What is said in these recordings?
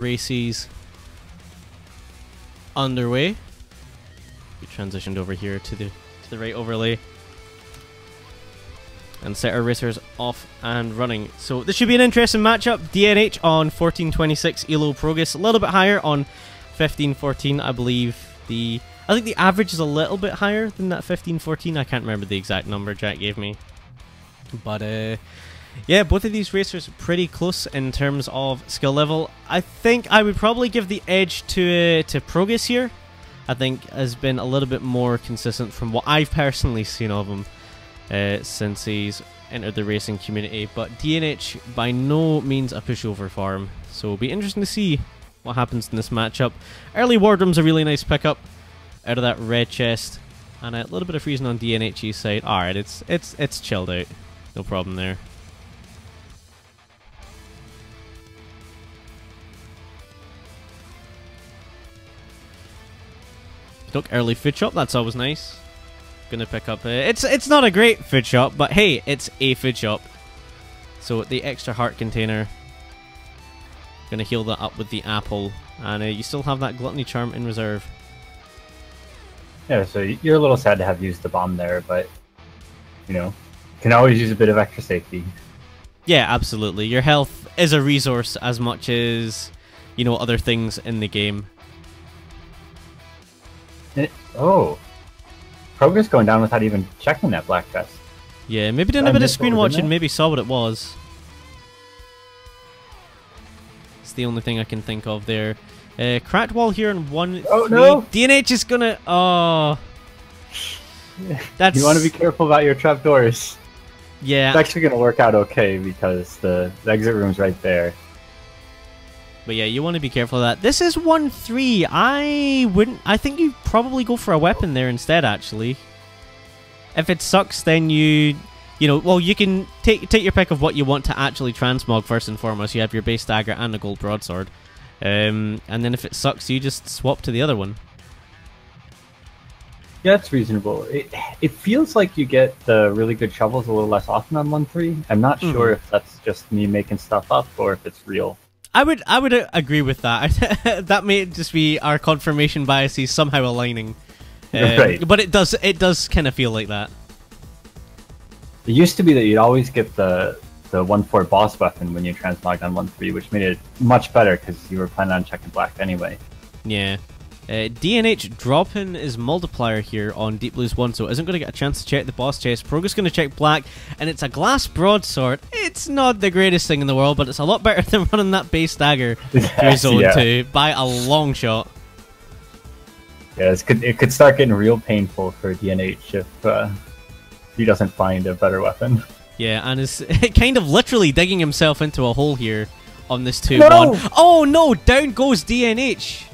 races underway. We transitioned over here to the right overlay and set our racers off and running. So this should be an interesting matchup. DNH on 1426, Elo Progus a little bit higher on 1514. I believe I think the average is a little bit higher than that 1514. I can't remember the exact number Jack gave me. But yeah, both of these racers are pretty close in terms of skill level. I think I would probably give the edge to Progus here. I think has been a little bit more consistent from what I've personally seen of him since he's entered the racing community. But DNH by no means a pushover for him. So it'll be interesting to see what happens in this matchup. Early Wardrum's a really nice pickup out of that red chest, and a little bit of freezing on DNH's side. Alright, it's chilled out. No problem there. Look, early foot shot, that's always nice. Gonna pick up it's not a great foot shot, but hey, it's a foot shot. So the extra heart container, gonna heal that up with the apple, and you still have that gluttony charm in reserve. Yeah, so you're a little sad to have used the bomb there, but you know, can always use a bit of extra safety. Yeah, absolutely. Your health is a resource as much as, you know, other things in the game. Oh, Progus going down without even checking that black vest. Yeah, maybe doing a bit of screen watching, maybe saw what it was. It's the only thing I can think of there. Cracked wall here in 1-3. Oh no! DNH is gonna. Oh, that's. You want to be careful about your trapdoors. Yeah, it's actually gonna work out okay because the exit room's right there. But yeah, you want to be careful of that. This is 1-3. I think you probably go for a weapon there instead, actually. If it sucks, then you know, well, you can take your pick of what you want to actually transmog first and foremost. You have your base dagger and a gold broadsword. And then if it sucks, you just swap to the other one. Yeah, it's reasonable. It feels like you get the really good shovels a little less often on 1-3. I'm not sure if that's just me making stuff up or if it's real. I would agree with that. That may just be our confirmation biases somehow aligning. Right. But it does kind of feel like that. It used to be that you'd always get the 1-4 boss weapon when you transmogged on 1-3, which made it much better because you were planning on checking black anyway. Yeah. DNH dropping his multiplier here on Deep Blues 1, so isn't going to get a chance to check the boss chest. Progus going to check black, and it's a glass broadsword. It's not the greatest thing in the world, but it's a lot better than running that base dagger through zone 2 by a long shot. Yeah, it could start getting real painful for DNH if he doesn't find a better weapon. Yeah, and is kind of literally digging himself into a hole here on this 2-1. No! Oh no, down goes DNH.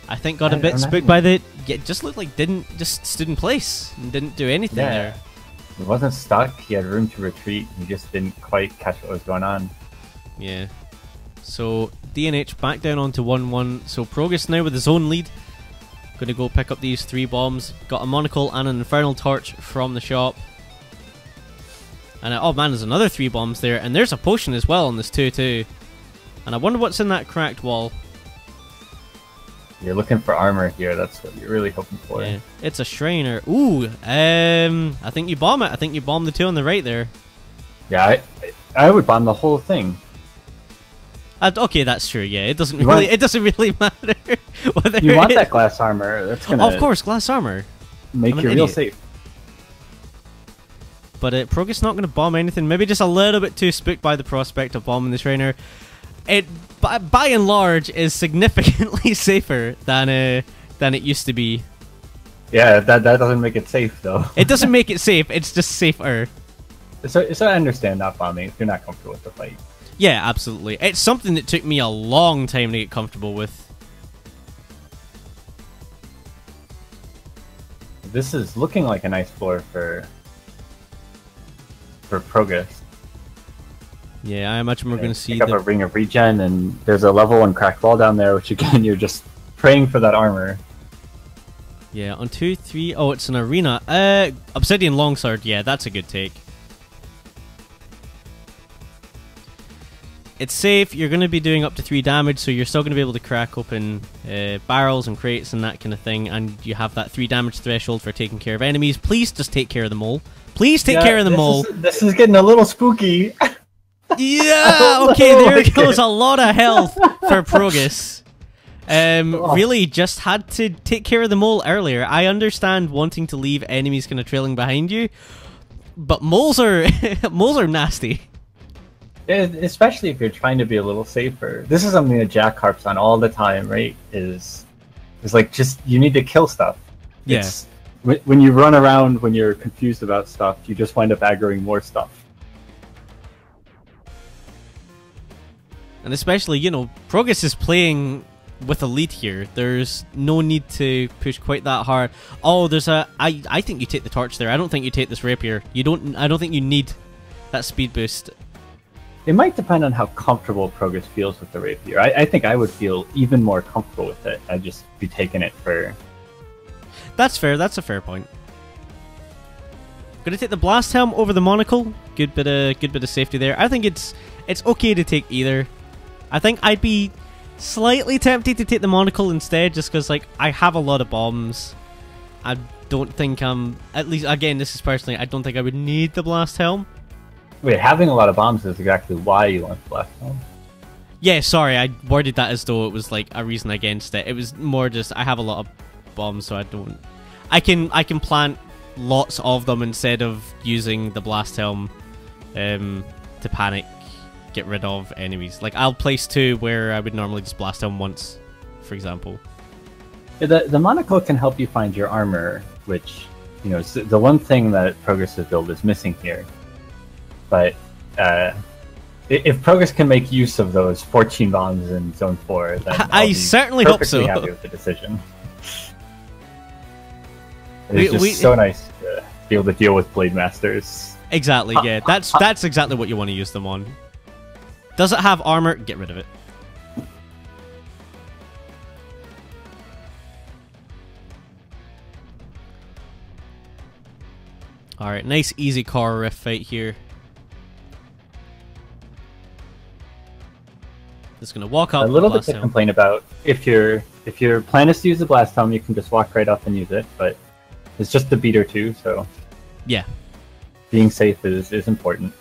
I think got a bit spooked by the... Yeah, just looked like just stood in place and didn't do anything there. He wasn't stuck, he had room to retreat, he just didn't quite catch what was going on. Yeah. So, DNH back down onto 1-1. So, Progus now with his own lead. Gonna go pick up these 3 bombs. Got a monocle and an infernal torch from the shop. And oh man, there's another 3 bombs there. And there's a potion as well on this 2-2. And I wonder what's in that cracked wall. You're looking for armor here, that's what you're really hoping for. Yeah, it's a Shriner. Ooh, I think you bomb it. I think you bomb the 2 on the right there. Yeah, I would bomb the whole thing. Okay, that's true. Yeah, it doesn't really matter whether you want that glass armor. That's gonna of course, glass armor. Make you real safe. But Progus not going to bomb anything. Maybe just a little bit too spooked by the prospect of bombing the Shriner. It, by and large, is significantly safer than it used to be. Yeah, that doesn't make it safe though. It doesn't make it safe. It's just safer. So I understand not bombing if you're not comfortable with the fight. Yeah, absolutely. It's something that took me a long time to get comfortable with. This is looking like a nice floor for Progus. Yeah, I imagine we're going to see pick up a ring of regen, and there's a level 1 cracked wall down there, which again, you're just praying for that armor. Yeah, on 2-3. Oh, it's an arena. Obsidian longsword. Yeah, that's a good take. it's safe. You're going to be doing up to 3 damage, so you're still going to be able to crack open barrels and crates and that kind of thing, and you have that 3 damage threshold for taking care of enemies. Please just take care of the mole. Please take care of the mole. This is getting a little spooky. Yeah, okay, there goes a lot of health for Progus. Really just had to take care of the mole earlier. I understand wanting to leave enemies kind of trailing behind you, but moles are moles are nasty. Especially if you're trying to be a little safer. This is something that Jack harps on all the time, right? Is like, just, you need to kill stuff. Yeah. When you run around, when you're confused about stuff, you just wind up aggroing more stuff. And especially, you know, Progus is playing with a lead here. There's no need to push quite that hard. Oh, there's a... I think you take the torch there. I don't think you take this rapier. I don't think you need that speed boost. It might depend on how comfortable Progus feels with the rapier. I think I would feel even more comfortable with it. I'd just be taking it for... That's fair. That's a fair point. Gonna take the blast helm over the monocle. Good bit of safety there. I think it's okay to take either. I think I'd be slightly tempted to take the monocle instead, just because, like, I have a lot of bombs. I don't think at least, again, this is personally, I don't think I would need the blast helm. Wait, having a lot of bombs is exactly why you want the blast helm? Yeah, sorry, I worded that as though it was like a reason against it. It was more just I have a lot of bombs, so I don't. I can plant lots of them instead of using the blast helm to panic, get rid of enemies. Like, I'll place 2 where I would normally just blast helm once, for example. Yeah, the monocle can help you find your armor, which, you know, is the one thing that Progress's build is missing here. But if Progus can make use of those 14 bombs in Zone 4, then I certainly hope so. I'm happy with the decision. It's just so nice to be able to deal with Blade Masters. Exactly, yeah. That's exactly what you want to use them on. Does it have armor? Get rid of it. Alright, nice easy car riff fight here. Just gonna walk up. A little bit to complain about. If your plan is to use the blast helm, you can just walk right up and use it, but it's just a beat or 2, so yeah, being safe is important.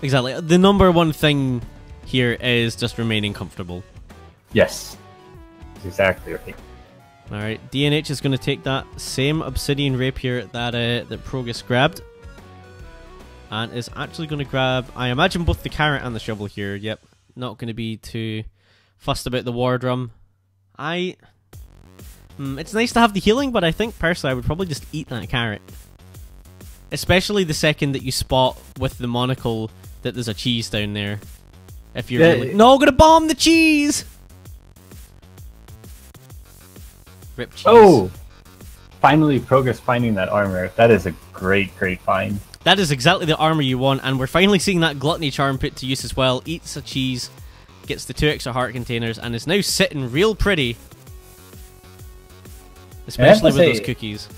Exactly. The number one thing here is just remaining comfortable. Yes, that's exactly right. All right, DNH is going to take that same obsidian rapier that Progus grabbed, and is actually going to grab, I imagine, both the carrot and the shovel here. Yep, not going to be too fussed about the war drum. It's nice to have the healing, but I think personally I would probably just eat that carrot. Especially the second that you spot with the monocle that there's a cheese down there. If you're really... No, I'm gonna bomb the cheese! Rip cheese. Oh! Finally, Progus finding that armor. That is a great find. That is exactly the armor you want, and we're finally seeing that gluttony charm put to use as well. Eats a cheese, gets the 2 extra heart containers, and is now sitting real pretty. Especially with those cookies.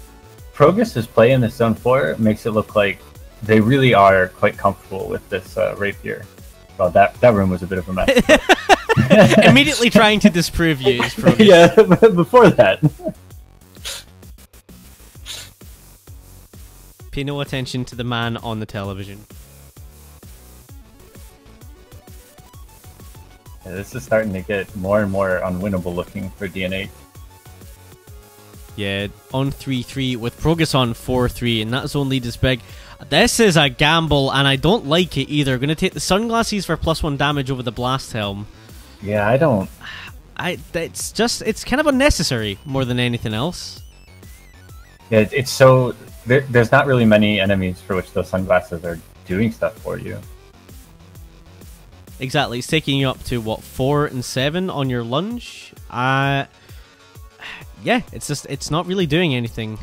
Progus' play in this Zone 4 makes it look like they really are quite comfortable with this rapier. Well, that room was a bit of a mess. Immediately trying to disprove you is Progus. Yeah, before that. Pay no attention to the man on the television. Yeah, this is starting to get more and more unwinnable looking for DNA. Yeah, on 3-3 with Progus on 4-3, and that zone lead is big. This is a gamble, and I don't like it either. Going to take the sunglasses for +1 damage over the blast helm. Yeah, I don't. It's kind of unnecessary more than anything else. Yeah, it's so there's not really many enemies for which those sunglasses are doing stuff for you. Exactly, it's taking you up to what, 4 and 7 on your lunge. Yeah, it's not really doing anything.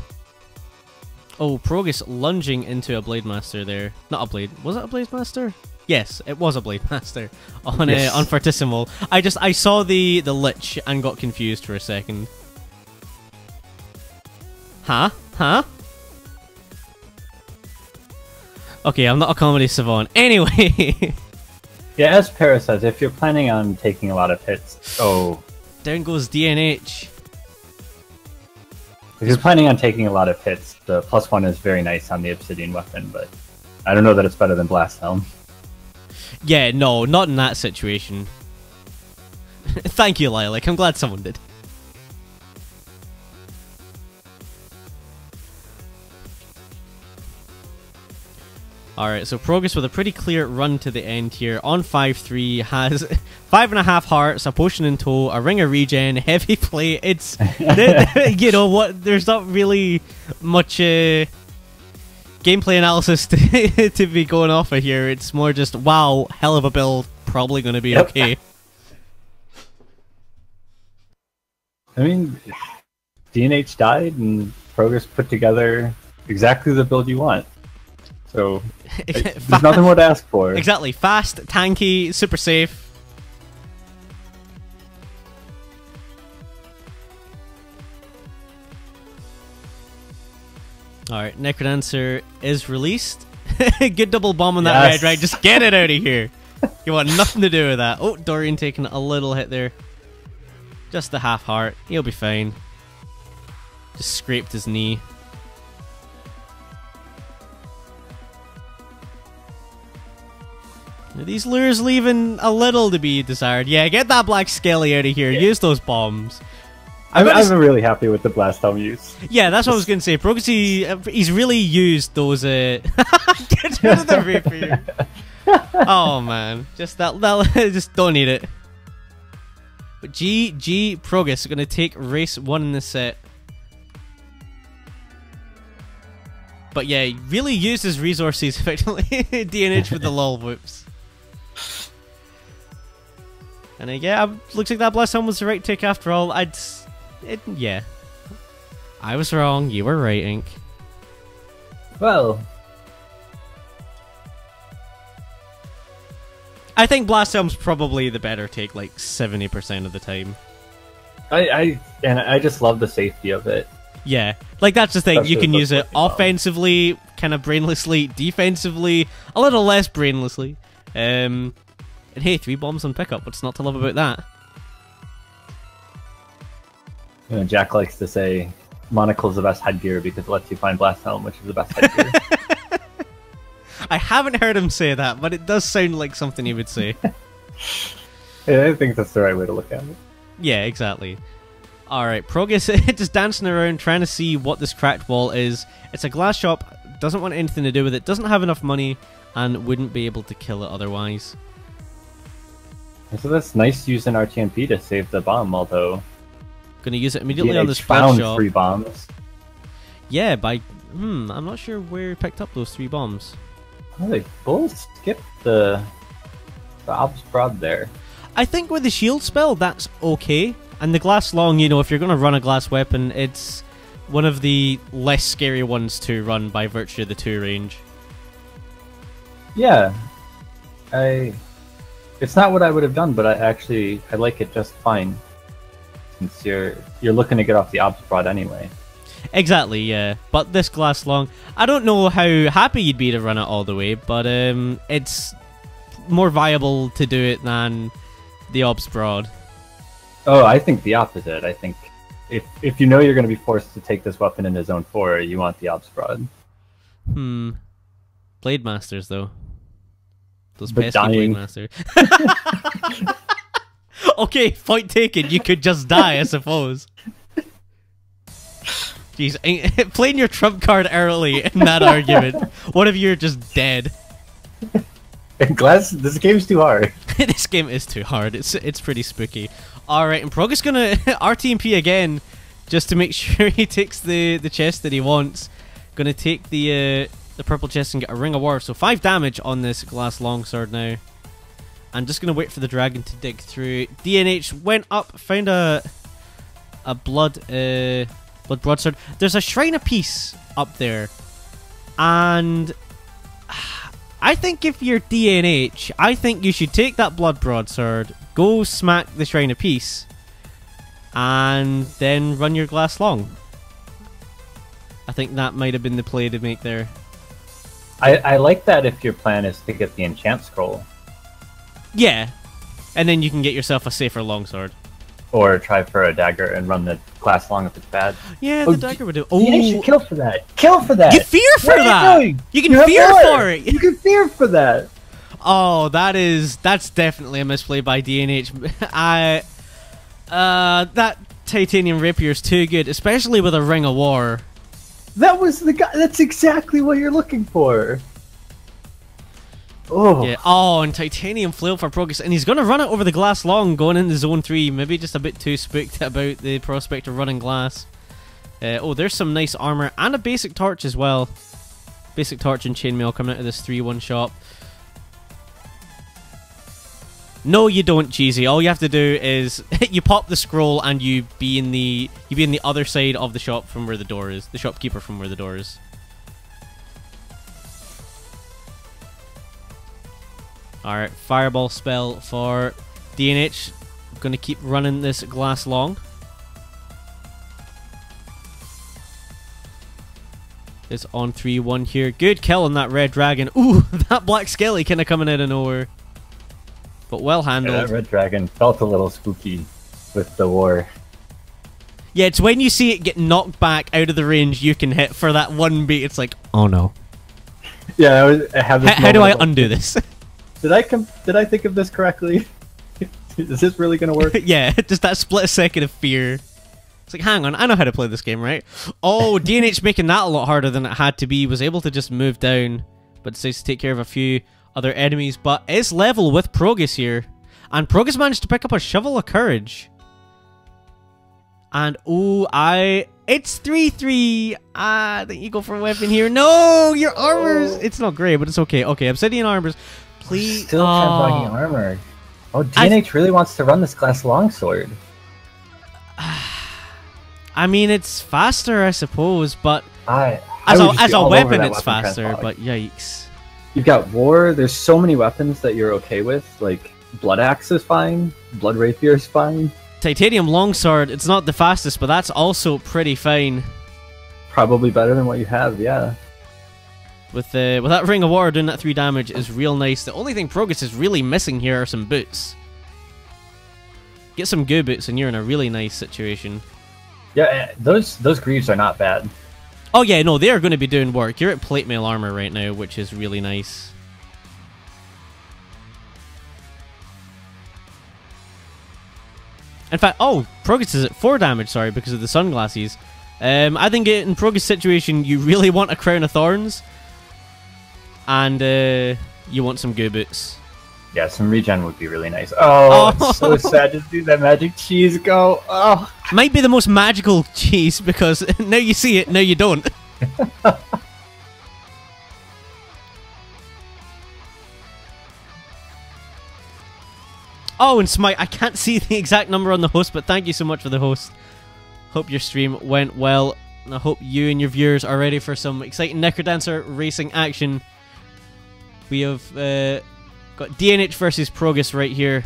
Oh, Progus lunging into a Blade Master there. Not a Blade. Was it a Blade Master? Yes, it was a Blade Master on on Fortissimo. I saw the Lich and got confused for a second. Huh? Okay, I'm not a comedy savant. Anyway, Yeah, as Para says, if you're planning on taking a lot of hits, Down goes DNH. if you're planning on taking a lot of hits, the +1 is very nice on the Obsidian weapon, but I don't know that it's better than Blast Helm. Yeah, no, not in that situation. Thank you, Lilac. I'm glad someone did. Alright, so Progus with a pretty clear run to the end here on 5-3 has 5.5 hearts, a potion in tow, a ring of regen, heavy plate. It's, you know what, there's not really much gameplay analysis to be going off of here. It's more just, wow, hell of a build, probably going to be okay. I mean, DNH died and Progus put together exactly the build you want. So, there's nothing more to ask for. Exactly. Fast, tanky, super safe. Alright, Necrodancer is released. Good double bomb on that red, right? Just get it out of here. You want nothing to do with that. Oh, Dorian taking a little hit there. Just the half heart. He'll be fine. Just scraped his knee. These lures leaving a little to be desired. Yeah, get that Black Skelly out of here. Yeah. Use those bombs. I'm really happy with the Blast Helm use. Yeah, that's what I was going to say. Progus, he's really used those... Get rid of the rapier. Oh, man. Just that just don't need it. But GG Progus going to take race 1 in this set. But yeah, he really used his resources effectively. DNH with the lol whoops. And yeah, looks like that Blast Helm was the right take after all. Yeah. I was wrong, you were right, Ink. Well, I think Blast Helm's probably the better take, like 70% of the time. I just love the safety of it. Yeah, like that's the thing. Especially you can use it offensively, kind of brainlessly, defensively, a little less brainlessly. And hey, 3 bombs on pickup. What's not to love about that? You know, Jack likes to say monocle's the best headgear because it lets you find Blast Helm, which is the best headgear. I haven't heard him say that, but it does sound like something he would say. Yeah, I think that's the right way to look at it. Yeah, exactly. Alright, Progus just dancing around trying to see what this cracked wall is. It's a glass shop, doesn't want anything to do with it, doesn't have enough money, and wouldn't be able to kill it otherwise. So that's nice using RTMP to save the bomb, although... Gonna use it immediately DNH on this found shop. 3 bombs. Yeah, I'm not sure where he picked up those 3 bombs. Oh, they both skipped the Obs Prod there. I think with the shield spell, that's okay. And the glass long, you know, if you're going to run a glass weapon, it's one of the less scary ones to run by virtue of the 2 range. Yeah. It's not what I would have done, but I like it just fine. Since you're looking to get off the Obs Prod anyway. Exactly, yeah. But this glass long, I don't know how happy you'd be to run it all the way, but it's more viable to do it than the Obs Prod. Oh, I think the opposite. I think if you know you're going to be forced to take this weapon into Zone 4, you want the Obs Prod. Blade Masters, though. Those but pesky dying. Blade Masters. Okay, point taken. You could just die, I suppose. Jeez, playing your trump card early in that argument. What if you're just dead? Glass, this game's too hard. This game is too hard. It's pretty spooky. Alright, and Progus gonna RTMP again, just to make sure he takes the chest that he wants. Gonna take the purple chest and get a Ring of War. So 5 damage on this glass longsword now. I'm just gonna wait for the dragon to dig through. DNH went up, found a blood broadsword. There's a shrine of peace up there, and I think if you're DNH, I think you should take that blood broadsword, go smack the shrine of peace, and then run your glass long. I think that might have been the play to make there. I like that if your plan is to get the enchant scroll. Yeah, and then you can get yourself a safer longsword. Or try for a dagger and run the class long if it's bad. Yeah, the dagger would do. Oh, you should kill for that. Kill for that. You fear for what that. Are you doing? You can fear for it. You can fear for that. Oh, that's definitely a misplay by DNH. That titanium rapier's too good, especially with a Ring of War. That was the guy. That's exactly what you're looking for. Oh. Yeah. Oh, and titanium flail for Progus, and he's gonna run it over the glass long, going into zone 3. Maybe just a bit too spooked about the prospect of running glass. Oh, there's some nice armor and a basic torch as well. Basic torch and chainmail coming out of this 3-1 shop. No, you don't, Cheesy. All you have to do is you pop the scroll and you be in the other side of the shop from where the door is. The shopkeeper from where the door is. Alright, fireball spell for DNH. I'm going to keep running this glass long. It's on 3-1 here. Good kill on that red dragon. Ooh, that black skelly kind of coming out of nowhere. But well handled. Yeah, that red dragon felt a little spooky with the war. Yeah, it's when you see it get knocked back out of the range you can hit for that one beat. It's like, oh no. Yeah, I have this how do I undo this? Did I think of this correctly? Is this really going to work? Yeah, just that split second of fear. It's like, hang on, I know how to play this game, right? Oh, DNH making that a lot harder than it had to be. Was able to just move down, but decides to take care of a few other enemies. But is level with Progus here. And Progus managed to pick up a Shovel of Courage. And, oh, it's 3-3. I think you go for a weapon here. No, your armors. It's not great, but it's okay. Okay, Obsidian armors. Please. Still have armor. Oh, DNH really wants to run this glass longsword. I mean, it's faster, I suppose, but as a weapon, it's faster. But yikes! You've got war. There's so many weapons that you're okay with. Like blood axe is fine. Blood rapier is fine. Titanium longsword. It's not the fastest, but that's also pretty fine. Probably better than what you have. Yeah. With that Ring of War doing that 3 damage is real nice. The only thing Progus is really missing here are some boots. Get some goo boots and you're in a really nice situation. Yeah, those greaves are not bad. Oh yeah, no, they are going to be doing work. You're at plate mail armor right now, which is really nice. In fact, oh, Progus is at 4 damage, sorry, because of the sunglasses. I think in Progus' situation, you really want a Crown of Thorns. And you want some goo boots. Yeah, some regen would be really nice. Oh, it's so sad to see that magic cheese go. Oh, might be the most magical cheese because now you see it, now you don't. Oh, and Smite, I can't see the exact number on the host, but thank you so much for the host. Hope your stream went well, and I hope you and your viewers are ready for some exciting Necrodancer racing action. We have got DNH versus Progus right here.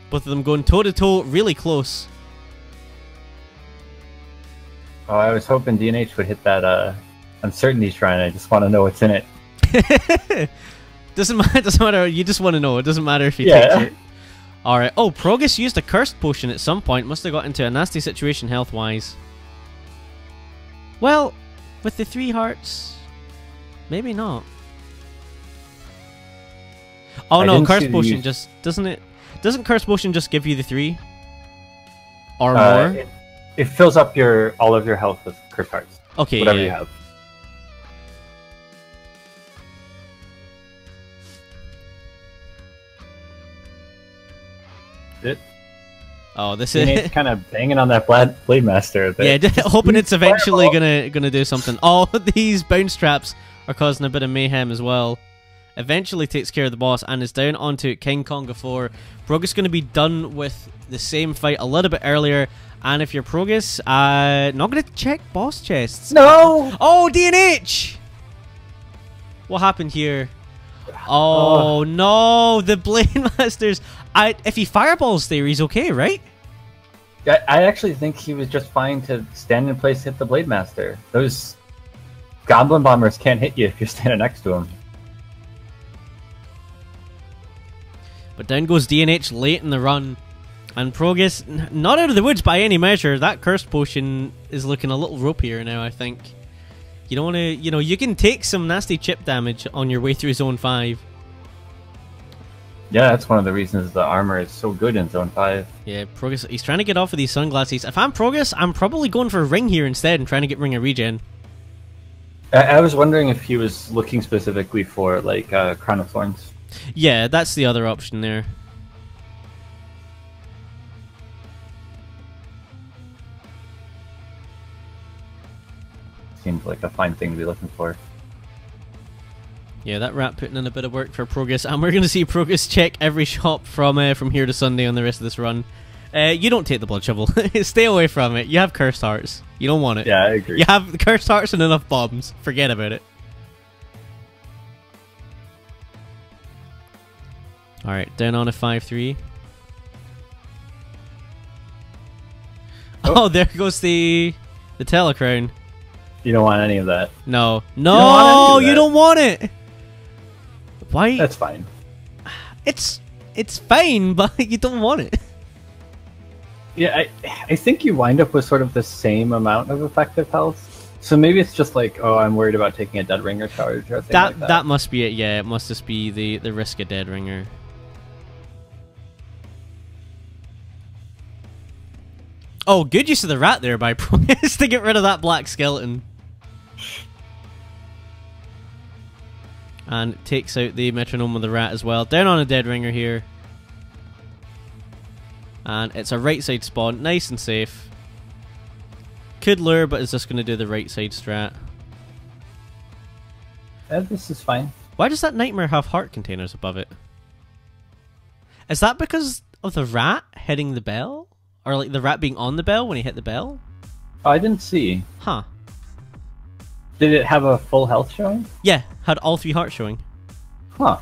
Both of them going toe-to-toe, really close. Oh, I was hoping DNH would hit that Uncertainty Shrine. I just want to know what's in it. Doesn't matter. You just want to know. It doesn't matter if he takes it. Alright. Oh, Progus used a Cursed Potion at some point. Must have got into a nasty situation health-wise. Well, with the 3 hearts, maybe not. Oh no, Cursed Potion just doesn't it? Doesn't Cursed Potion just give you the 3 or more? It fills up all of your health with Cursed Hearts. Okay, whatever you have. Oh, this is kind of banging on that Blade Master a bit. Yeah, hoping it's eventually gonna do something. Oh, these bounce traps are causing a bit of mayhem as well. Eventually takes care of the boss and is down onto King Konga 4. Progus going to be done with the same fight a little bit earlier. And if you're Progus, not going to check boss chests. No! Oh, DNH! What happened here? Oh, no, the Blade Masters. If he fireballs there, he's okay, right? I actually think he was just fine to stand in place, hit the Blade Master. Those Goblin Bombers can't hit you if you're standing next to him. But down goes DNH late in the run. And Progus, not out of the woods by any measure. That Cursed Potion is looking a little ropier now, I think. You don't want to, you know, you can take some nasty chip damage on your way through Zone 5. Yeah, that's one of the reasons the armor is so good in Zone 5. Yeah, Progus, he's trying to get off of these sunglasses. If I'm Progus, I'm probably going for Ring here instead and trying to get Ring of Regen. I was wondering if he was looking specifically for, like, Crown of Thorns. Yeah, that's the other option there. Seems like a fine thing to be looking for. Yeah, that rat putting in a bit of work for Progus, and we're going to see Progus check every shop from here to Sunday on the rest of this run. You don't take the Blood Shovel. Stay away from it. You have Cursed Hearts. You don't want it. Yeah, I agree. You have the Cursed Hearts and enough bombs. Forget about it. Alright, down on a 5-3. Oh, there goes the Telecrown. You don't want any of that. No. No, you don't want it! Why? That's fine. It's fine, but you don't want it. Yeah, I think you wind up with sort of the same amount of effective health. So maybe it's just like, oh, I'm worried about taking a Dead Ringer charge or something like that. That must be it, yeah. It must just be the risk of Dead Ringer. Oh, good use of the rat there by Progus to get rid of that black skeleton. And takes out the metronome of the rat as well. Down on a Dead Ringer here. And it's a right side spawn. Nice and safe. Could lure, but is just going to do the right side strat. This is fine. Why does that Nightmare have heart containers above it? Is that because of the rat hitting the bell? Or like the rat being on the bell when he hit the bell? Oh, I didn't see. Huh. Did it have a full health showing? Yeah, had all 3 hearts showing. Huh.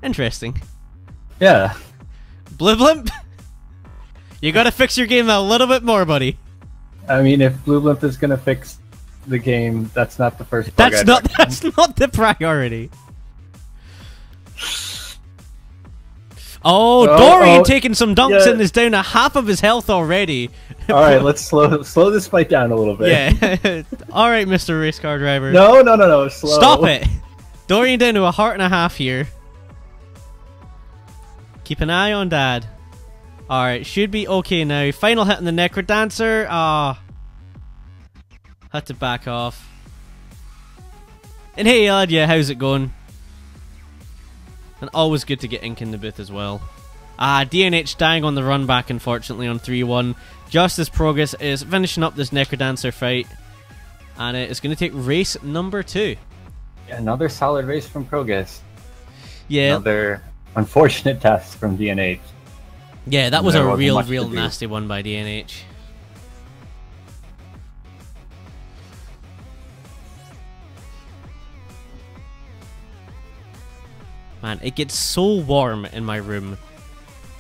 Interesting. Yeah. Blue Blimp? You gotta fix your game a little bit more, buddy. I mean, if Blue Blimp is gonna fix the game, that's not the first bug That's not the priority. Oh, Dorian taking some dunks and is down to half of his health already. Alright, let's slow this fight down a little bit. Yeah. Alright, Mr. Race Car Driver. No, slow. Stop it. Dorian down to a heart and a half here. Keep an eye on Dad. Alright, should be okay now. Final hit on the Necrodancer. Ah. Had to back off. And hey, lad, yeah, how's it going? And always good to get ink in the booth as well. DNH dying on the run back, unfortunately, on 3-1. Just as Progus is finishing up this Necrodancer fight. And it's going to take race number 2. Another solid race from Progus. Yeah. Another unfortunate test from DNH. Yeah, that was a real nasty one by DNH. Man, it gets so warm in my room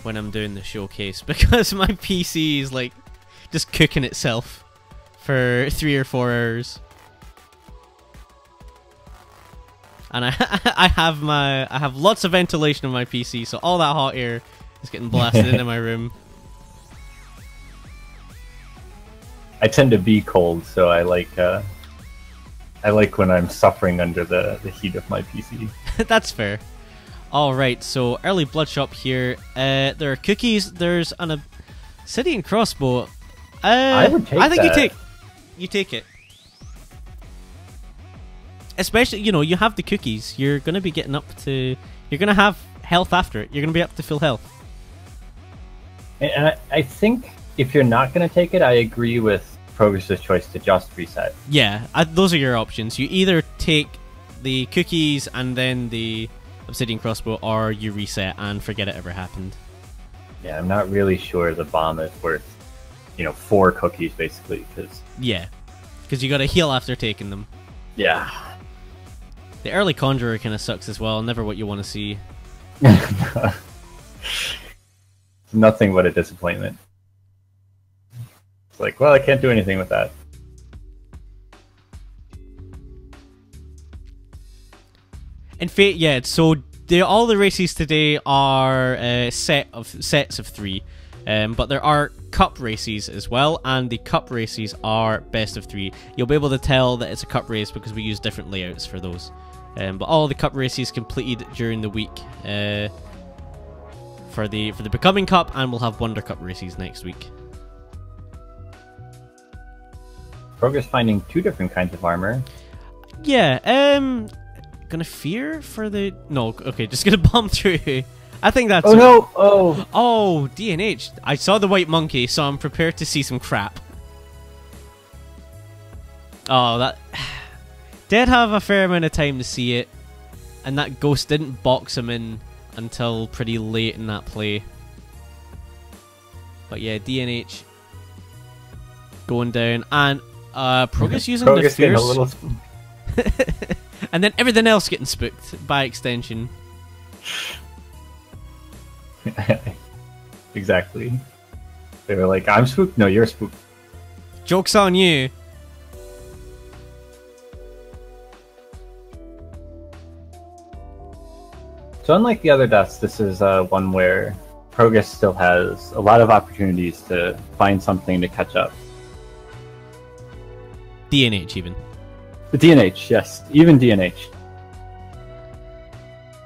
when I'm doing the showcase because my PC is like just cooking itself for 3 or 4 hours. And I have lots of ventilation on my PC, so all that hot air is getting blasted into my room. I tend to be cold, so I like when I'm suffering under the heat of my PC. That's fair. Alright, so early blood shop here. There are cookies, there's an obsidian crossbow. I would take that. You take it. Especially, you know, you have the cookies. You're going to be getting up to... You're going to have health after it. You're going to be up to full health. And I think if you're not going to take it, I agree with Progress's choice to just reset. Yeah, those are your options. You either take the cookies and then the obsidian crossbow, or you reset and forget it ever happened. Yeah, I'm not really sure the bomb is worth, 4 cookies, basically. Yeah, because you got to heal after taking them. Yeah. The early Conjurer kind of sucks as well. Never what you want to see. Nothing but a disappointment. It's like, well, I can't do anything with that. And Fate, yeah, it's so all the races today are sets of 3. But there are cup races as well, and the cup races are best of 3. You'll be able to tell that it's a cup race because we use different layouts for those. But all the cup races completed during the week for the Becoming Cup, and we'll have Wonder Cup races next week. Progus finding 2 different kinds of armor. Yeah, gonna fear for the... No, okay, just gonna bomb through. I think that's... Oh no! Oh! Oh, DNH. I saw the white monkey, so I'm prepared to see some crap. Oh, that... Did have a fair amount of time to see it, and that ghost didn't box him in until pretty late in that play. But yeah, DNH going down, and Progus using the Progus getting a fierce. little... And then everything else getting spooked by extension. Exactly. They were like, I'm spooked. No, you're spooked. Joke's on you. So unlike the other deaths, this is one where Progus still has a lot of opportunities to find something to catch up. DNH even. The DNH, yes. Even DNH.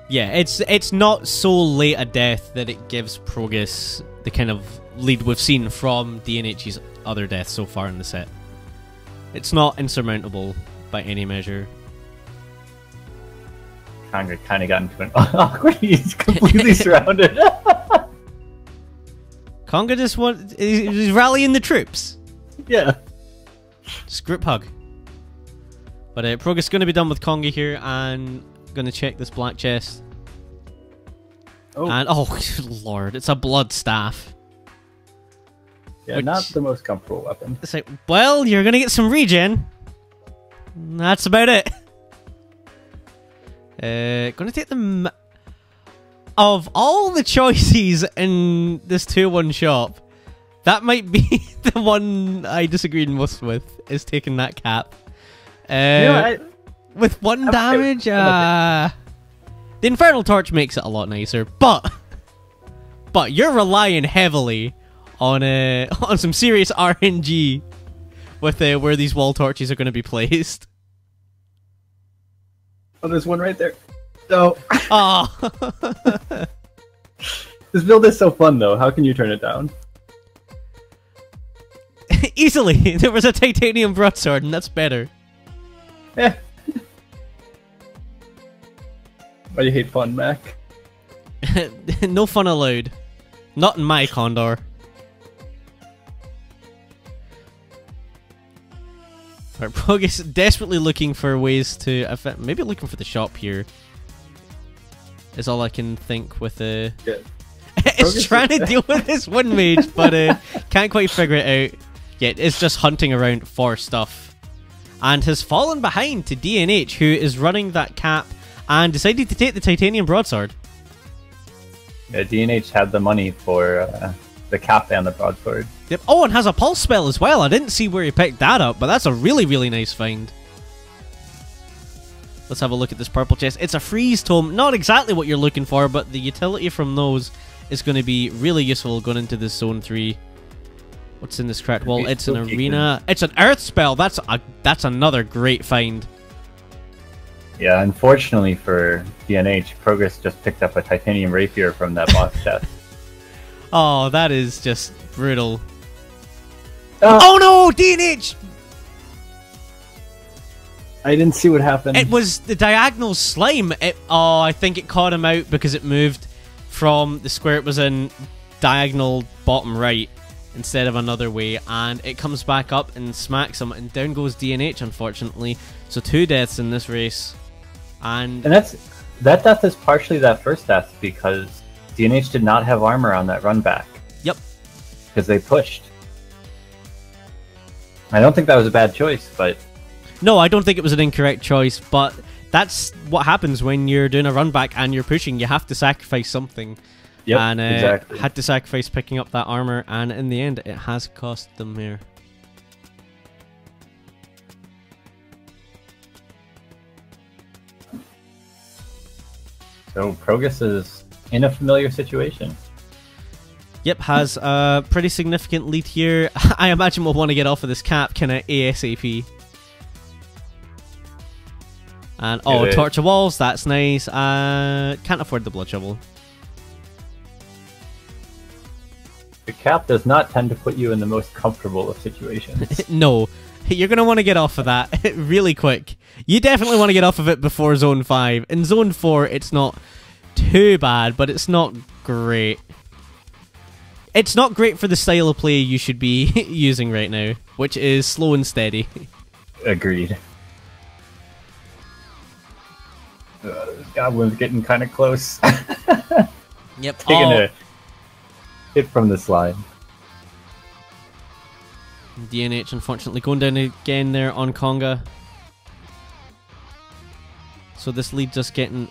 Yeah, it's not so late a death that it gives Progus the kind of lead we've seen from DNH's other deaths so far in the set. It's not insurmountable by any measure. Conga kind of got into an awkward. He's completely surrounded. Conga just he's rallying the troops. Yeah. Just group hug. But Progus going to be done with Conga here, and going to check this black chest. Oh. And oh lord, it's a blood staff. Yeah, not the most comfortable weapon. It's like, well, you're going to get some regen. That's about it. Going to take the... Of all the choices in this 2-1 shop, that might be the one I disagreed most with, is taking that cap. With 1 damage, the Infernal Torch makes it a lot nicer, but you're relying heavily on some serious RNG with where these wall torches are going to be placed. Oh, there's one right there. No. Oh. This build is so fun, though. How can you turn it down? Easily. There was a titanium broadsword, and that's better. Yeah. Why do you hate fun, Mac? No fun allowed. Not in my Condor. Right, Progus desperately looking for ways to... Maybe looking for the shop here. Is all I can think with the... Yeah. It's trying to deal with this one mage, but can't quite figure it out. Yet it's just hunting around for stuff. And has fallen behind to DNH, who is running that cap and decided to take the titanium broadsword. Yeah, DNH had the money for the cap and the broadsword. Yep. Oh, and has a pulse spell as well. I didn't see where he picked that up, but that's a really, really nice find. Let's have a look at this purple chest. It's a freeze tome. Not exactly what you're looking for, but the utility from those is going to be really useful going into this zone 3. What's in this cracked wall? It's an arena. It's an earth spell. That's another great find. Yeah, unfortunately for DNH, Progus just picked up a titanium rapier from that box chest. Oh, that is just brutal. Oh no, DNH! I didn't see what happened. It was the diagonal slime. I think it caught him out because it moved from the square it was in diagonal bottom right instead of another way, and it comes back up and smacks him, and down goes DNH, unfortunately. So 2 deaths in this race. And that death is partially that first death because DNH did not have armor on that run back. Yep. Because they pushed. I don't think that was a bad choice, but... No, I don't think it was an incorrect choice, but that's what happens when you're doing a run back and you're pushing. You have to sacrifice something. Yep, and exactly. Had to sacrifice picking up that armor, and in the end, it has cost them here. So Progus is in a familiar situation. Yep, has a pretty significant lead here. I imagine we'll want to get off of this cap kind of ASAP. And oh, torch of walls, that's nice. Can't afford the blood shovel. The cap does not tend to put you in the most comfortable of situations. No, you're going to want to get off of that really quick. You definitely want to get off of it before Zone 5. In Zone 4, it's not too bad, but it's not great. It's not great for the style of play you should be using right now, which is slow and steady. Agreed. This goblin's getting kind of close. Yep. Taking a hit from the slide. DNH unfortunately going down again there on Conga. So this lead just getting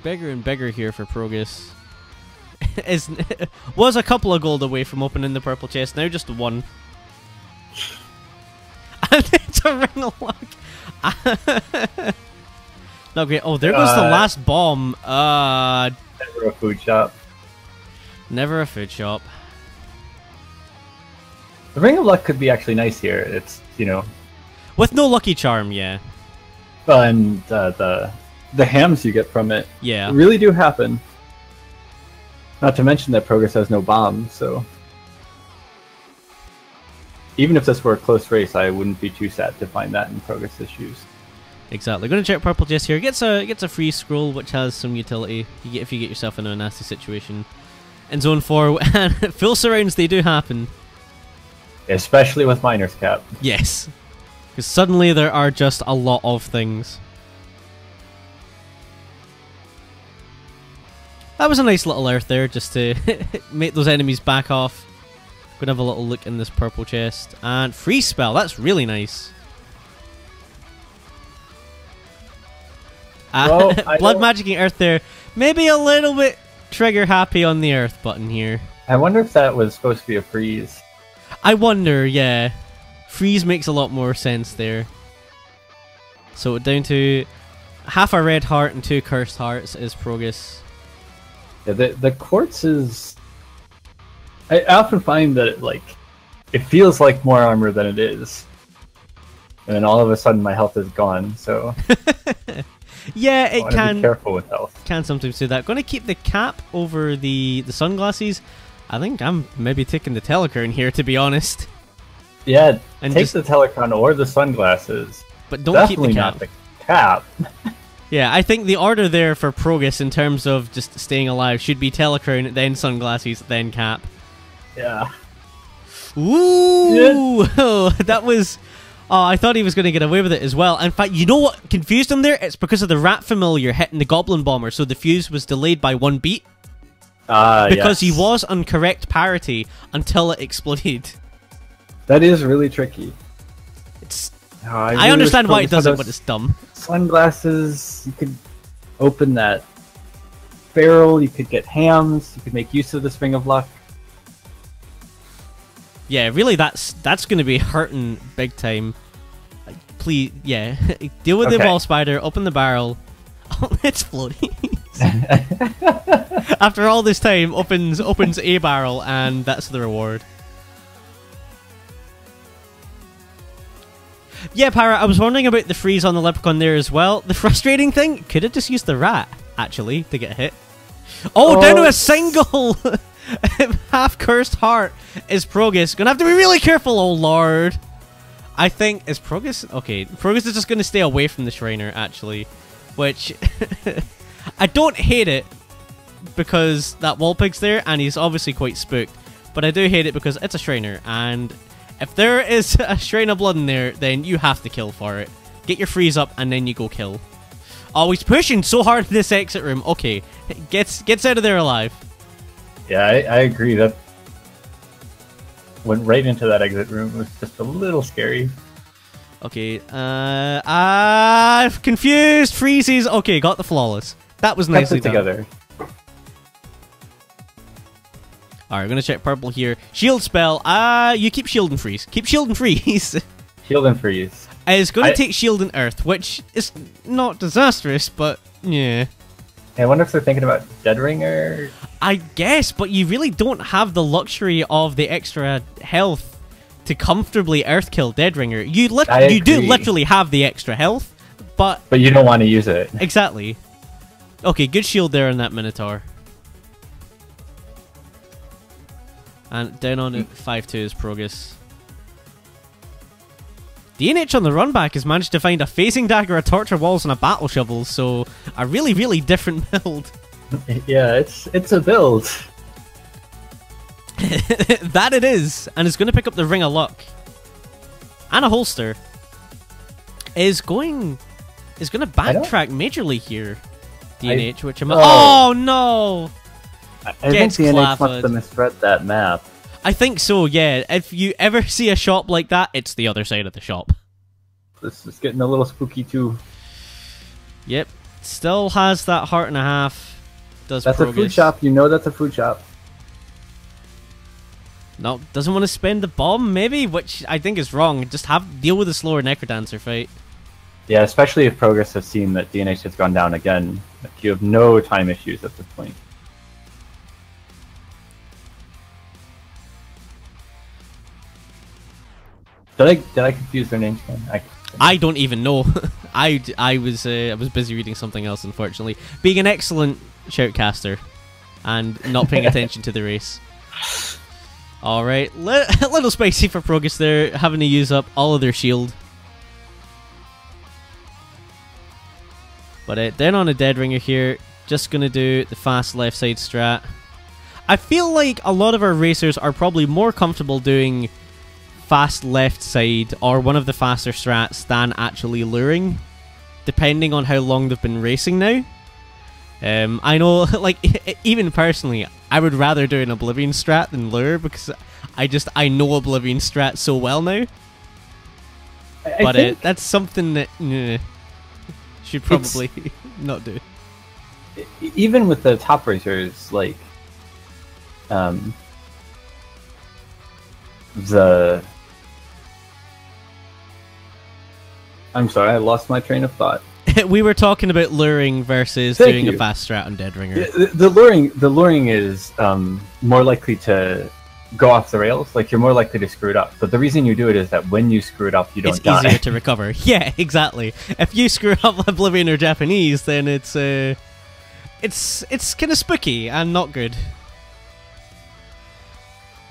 bigger and bigger here for Progus. Was a couple of gold away from opening the purple chest, now just one. And it's a ring of luck. Not great. Oh, there goes the last bomb. Never a food shop. Never a food shop. The ring of luck could be actually nice here. It's, you know, with no lucky charm, yeah. And the hams you get from it, yeah, really do happen. Not to mention that Progus has no bomb, so even if this were a close race, I wouldn't be too sad to find that in Progus' shoes. Exactly. Going to check purple chest here. Gets a free scroll, which has some utility. You get if you get yourself in a nasty situation. In Zone 4, and full surrounds, they do happen. Especially with Miner's Cap. Yes. Because suddenly there are just a lot of things. That was a nice little earth there, just to make those enemies back off. Gonna have a little look in this purple chest. And free spell, that's really nice. Well, blood magicking earth there. Maybe a little bit trigger happy on the earth button here. I wonder if that was supposed to be a freeze. I wonder, yeah. Freeze makes a lot more sense there. So down to half a red heart and 2 cursed hearts is Progus. Yeah, the quartz is... I often find that it feels like more armor than it is. And then all of a sudden my health is gone, so... Yeah, it can be careful with health. Can sometimes do that. Going to keep the cap over the sunglasses. I think I'm maybe taking the Telecurn here, to be honest. Yeah, and take the Telecurn or the sunglasses. But don't keep the Definitely cap. not the cap. Yeah, I think the order there for Progus in terms of just staying alive should be Telecurn, then sunglasses, then cap. Yeah. Ooh! Yeah. That was... Oh, I thought he was going to get away with it as well. In fact, you know what confused him there? It's because of the rat familiar hitting the goblin bomber, so the fuse was delayed by 1 beat. Because he was on correct parity until it exploded. That is really tricky. It's... I understand why it does it, but it's dumb. Sunglasses, you could open that barrel, you could get hams, you could make use of this ring of luck. Yeah, really, that's going to be hurting big time. Please, yeah, deal with the wall spider, open the barrel. Oh, it's floating. After all this time, opens a barrel, and that's the reward. Yeah, Para, I was wondering about the freeze on the leprechaun there as well. The frustrating thing, could have just used the rat, actually, to get hit. Oh, down to a single! Half cursed heart is Progus. Gonna have to be really careful, oh lord. I think, is Progus... Okay, Progus is just gonna stay away from the Shriner, actually. Which, I don't hate it, because that wall pig's there, and he's obviously quite spooked. But I do hate it because it's a Shriner, and if there is a Shrine of Blood in there, then you have to kill for it. Get your freeze up, and then you go kill. Oh, he's pushing so hard in this exit room. Okay, gets out of there alive. Yeah, I agree. That went right into that exit room. It was just a little scary. Okay, I've confused. Freezes. Okay, got the flawless. That was nicely done. Together. Alright, we're gonna check purple here. Shield spell. You keep shield and freeze. Keep shield and freeze. Shield and freeze. It's gonna take shield and earth, which is not disastrous, but yeah. I wonder if they're thinking about Dead Ringer. I guess, but you really don't have the luxury of the extra health to comfortably Earth kill Dead Ringer. You do literally have the extra health, but you don't want to use it. Exactly. Okay, good shield there on that Minotaur. And down on it, 5-2 is Progus. DNH on the run back has managed to find a phasing dagger, a torture walls, and a battle shovel, so a really, really different build. Yeah, it's a build. That it is, and it's going to pick up the Ring of Luck. And a holster. Is going to backtrack majorly here. DNH, which I'm... Oh, no! I think DNH wants to misread that map. I think so, yeah. If you ever see a shop like that, it's the other side of the shop. This is getting a little spooky too. Yep. Still has that heart and a half. That's Progus. A food shop. You know that's a food shop. No, doesn't want to spend the bomb, maybe? Which I think is wrong. Just deal with the slower Necrodancer fight. Yeah, especially if Progus has seen that DNH has gone down again. You have no time issues at this point. Did I confuse their names? I don't even know. I was busy reading something else, unfortunately. Being an excellent shoutcaster and not paying attention to the race. All right, a little spicy for Progus there, having to use up all of their shield. But then on a Dead Ringer here, just gonna do the fast left side strat. I feel like a lot of our racers are probably more comfortable doing fast left side or one of the faster strats than actually luring, depending on how long they've been racing now. I know, like, even personally, I would rather do an Oblivion strat than lure because I know Oblivion strat so well now. But that's something that should probably not do. Even with the top racers, like I'm sorry, I lost my train of thought. We were talking about luring versus doing a fast strat on Dead Ringer. The luring is more likely to go off the rails. Like, you're more likely to screw it up. But the reason you do it is that when you screw it up, you don't die. It's easier to recover. Yeah, exactly. If you screw up Oblivion or Japanese, then it's kind of spooky and not good.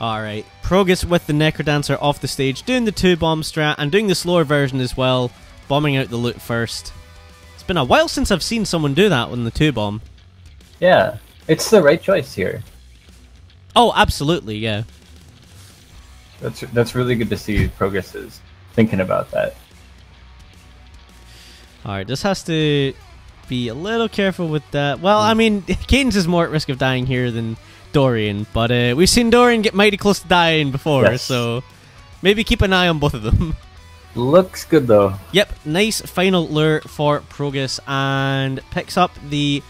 Alright, Progus with the Necrodancer off the stage, doing the 2-bomb strat and doing the slower version as well, bombing out the loot first. It's been a while since I've seen someone do that on the 2-bomb. Yeah, it's the right choice here. Oh, absolutely, yeah. That's really good to see Progus is thinking about that. Alright, this has to be a little careful with that. Well, I mean, Cadence is more at risk of dying here than Dorian, but we've seen Dorian get mighty close to dying before, so maybe keep an eye on both of them. Looks good though. Yep, nice final lure for Progus and picks up the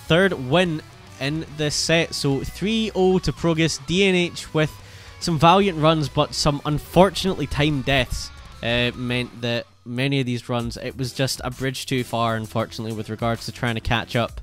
3rd win in the set. So 3-0 to Progus. DNH with some valiant runs, but some unfortunately timed deaths meant that many of these runs, it was just a bridge too far, unfortunately, with regards to trying to catch up.